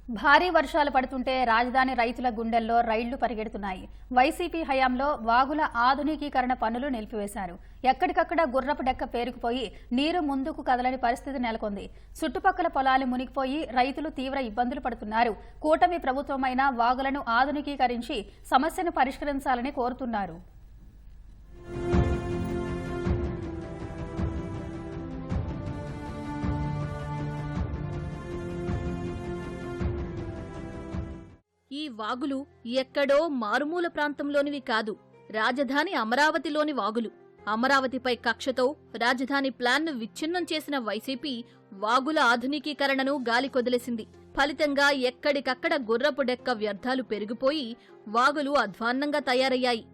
భారీ వర్షాలు పడుతుంటే రాజధాని రైతుల గుండెల్లో రైళ్లు పరిగెడుతున్నాయి. వైసీపీ హయాంలో వాగుల ఆధునికీకరణ పనులు నిలిపివేశారు. ఎక్కడికక్కడ గుర్రపు డెక్క పేరుకుపోయి నీరు ముందుకు కదలని పరిస్థితి నెలకొంది. చుట్టుపక్కల పొలాలు మునిగిపోయి రైతులు తీవ్ర ఇబ్బందులు పడుతున్నారు. కూటమి ప్రభుత్వమైన వాగులను ఆధునికీకరించి సమస్యను పరిష్కరించాలని కోరుతున్నారు. ఈ వాగులు ఎక్కడో మారుమూల ప్రాంతంలోనివి కాదు, రాజధాని అమరావతిలోని వాగులు. అమరావతిపై కక్షతో రాజధాని ప్లాన్ను విచ్ఛిన్నం చేసిన వైసీపీ వాగుల ఆధునికీకరణను గాలికొదిలేసింది. ఫలితంగా ఎక్కడికక్కడ గుర్రపు డెక్క వ్యర్థాలు పెరిగిపోయి వాగులు అధ్వాన్నంగా తయారయ్యాయి.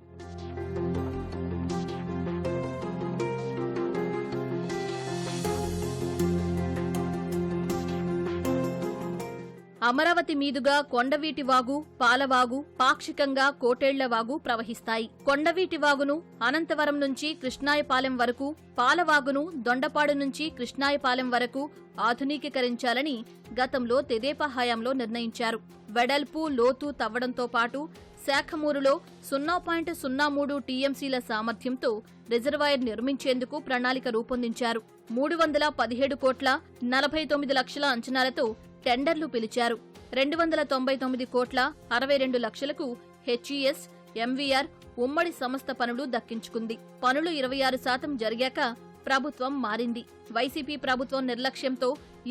అమరావతి మీదుగా కొండవీటి వాగు, పాలవాగు, పాక్షికంగా కోటేళ్ల వాగు ప్రవహిస్తాయి. కొండవీటి వాగును అనంతవరం నుంచి కృష్ణాయపాలెం వరకు, పాలవాగును దొండపాడు నుంచి కృష్ణాయపాలెం వరకు ఆధునికీకరించాలని గతంలో తెదేపా హయాంలో నిర్ణయించారు. వెడల్పు, లోతు తవ్వడంతో పాటు శాఖమూరులో 0.03 టీఎంసీల సామర్థ్యంతో రిజర్వాయర్ నిర్మించేందుకు ప్రణాళిక రూపొందించారు. 317 కోట్ల 49 లక్షల అంచనాలతో టెండర్లు పిలిచారు. 299 కోట్ల 62 లక్షలకు హెచ్ఈఎస్, ఎంవీఆర్ ఉమ్మడి సంస్థ పనులు దక్కించుకుంది. పనులు 26% జరిగాక ప్రభుత్వం మారింది. వైసీపీ ప్రభుత్వం నిర్లక్ష్యంతో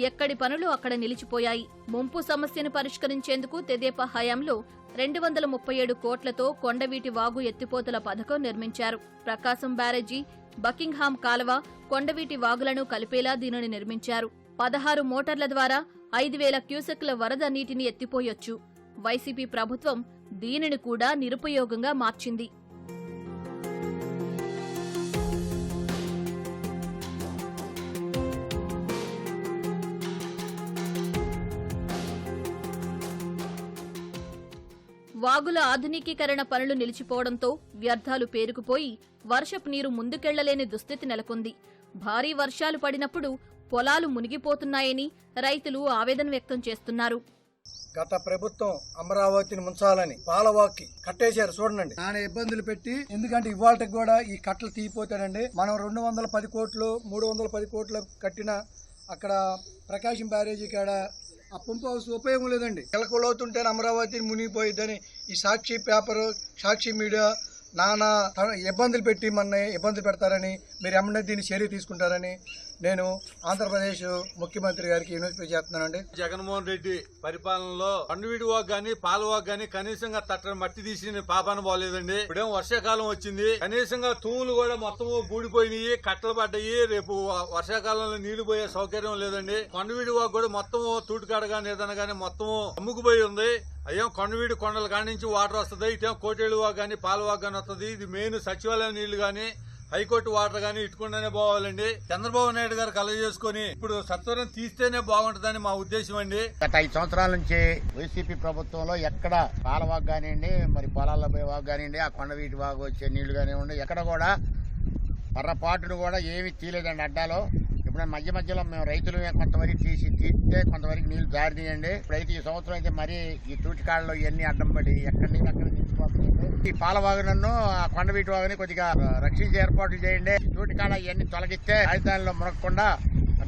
ఎక్కడి పనులు అక్కడ నిలిచిపోయాయి. ముంపు సమస్యను పరిష్కరించేందుకు తెదేపా హయాంలో 237 కోట్లతో కొండవీటి వాగు ఎత్తిపోతల పథకం నిర్మించారు. ప్రకాశం బ్యారేజీ, బకింగ్హామ్ కాలువ, కొండవీటి వాగులను కలిపేలా దీనిని నిర్మించారు. 16 మోటార్ల ద్వారా 5,000 క్యూసెక్ల వరద నీటిని ఎత్తిపోయొచ్చు. వైసీపీ ప్రభుత్వం దీనిని కూడా నిరుపయోగంగా మార్చింది. వాగుల ఆధునికీకరణ పనులు నిలిచిపోవడంతో వ్యర్థాలు పేరుకుపోయి వర్షపు నీరు ముందుకెళ్లలేని దుస్థితి నెలకొంది. భారీ వర్షాలు పడినప్పుడు పొలాలు మునిగిపోతున్నాయని రైతులు ఆవేదన వ్యక్తం చేస్తున్నారు. గత ప్రభుత్వం అమరావతిని ముంచాలని పాలవాక్కి కట్టేశారు. చూడండి, నాన్న ఇబ్బందులు పెట్టి, ఎందుకంటే ఇవాళకి కూడా ఈ కట్టలు తీయిపోతాడండి. మనం 210 కోట్లు 310 కోట్లు కట్టిన అక్కడ ప్రకాశం బ్యారేజీ కాడ ఆ పంప్ హౌస్ ఉపయోగం లేదండి. నెలకొలవుతుంటే అమరావతిని మునిగిపోయిద్దని ఈ సాక్షి పేపర్, సాక్షి మీడియా నానా ఇబ్బందులు పెట్టి మన ఇబ్బందులు పెడతారని, మీరు ఏమన్నా దీన్ని చర్య తీసుకుంటారని నేను ఆంధ్రప్రదేశ్ ముఖ్యమంత్రి గారికి వినతి చేస్తున్నానండి. జగన్మోహన్ రెడ్డి పరిపాలనలో కొండవీటి వాగు గాని పాలవాగు గాని కనీసంగా తట్టని మట్టి తీసి పాపాన పోలేదండి. ఇప్పుడేమో వర్షాకాలం వచ్చింది, కనీసంగా తూములు కూడా మొత్తం బూడిపోయినాయి, కట్టలు పడ్డాయి. రేపు వర్షాకాలంలో నీళ్లు పోయే సౌకర్యం లేదండి. కొండవీటి వాగు కూడా మొత్తం తూటుకాడ గాని ఏదైనా గానీ మొత్తం అమ్ముకుపోయి ఉంది. అయ్యో కొండవీడి కొండల కాడి నుంచి వాటర్ వస్తుంది, ఇటేమో కోటేళ్ళు వాగు గాని పాలవాగు గాని వస్తుంది. ఇది మెయిన్ సచివాలయం నీళ్లు గాని హైకోర్టు వాటర్ గానీ ఇటుకుండానే పోవాలండి. చంద్రబాబు నాయుడు గారు కలగ చేసుకుని ఇప్పుడు సత్వరం తీస్తేనే బాగుంటుందని మా ఉద్దేశం అండి. గత 5 సంవత్సరాల నుంచి వైసీపీ ప్రభుత్వంలో ఎక్కడ పాలవాగు కానివ్వండి, మరి పొలాల్లో పోయే వాగు కానివ్వండి, ఆ కొండవీటి వాగు వచ్చే నీళ్లు కానివ్వండి, ఎక్కడ కూడా పొరపాటును కూడా ఏమీ తీయలేదండి అడ్డాలో. ఇప్పుడు మధ్య మధ్యలో మేము రైతులు కొంతవరకు తీస్తే కొంతవరకు నీళ్లు దారి తీయండి. ఇప్పుడైతే ఈ సంవత్సరం అయితే మరి ఈ తూటికాడలో ఇవన్నీ అడ్డం పడి ఎక్కడి నుంచి అక్కడ నిలిచిపోతుంది. ఈ పాలవాగునన్ను ఆ కొండవీటి వాగుని కొద్దిగా రక్షించే ఏర్పాట్లు చేయండి. తూటికాడ ఇవన్నీ తొలగిస్తే రాజధానిలో మునగకుండా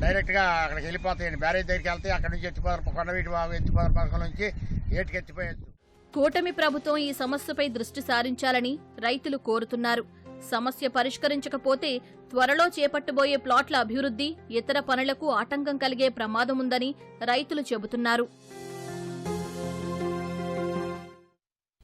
డైరెక్ట్ గా అక్కడికి వెళ్ళిపోతాయండి. బ్యారేజ్ దగ్గరికి వెళ్తే అక్కడ నుంచి ఎత్తిపోతారు, కొండవీటి వాగు ఎత్తిపోతారు పథకం నుంచి ఏటికి ఎత్తిపోయచ్చు. కూటమి ప్రభుత్వం ఈ సమస్యపై దృష్టి సారించాలని రైతులు కోరుతున్నారు. సమస్య పరిష్కరించకపోతే త్వరలో చేపట్టబోయే ప్లాట్ల అభివృద్ధి, ఇతర పనులకు ఆటంకం కలిగే ప్రమాదముందని రైతులు చెబుతున్నారు.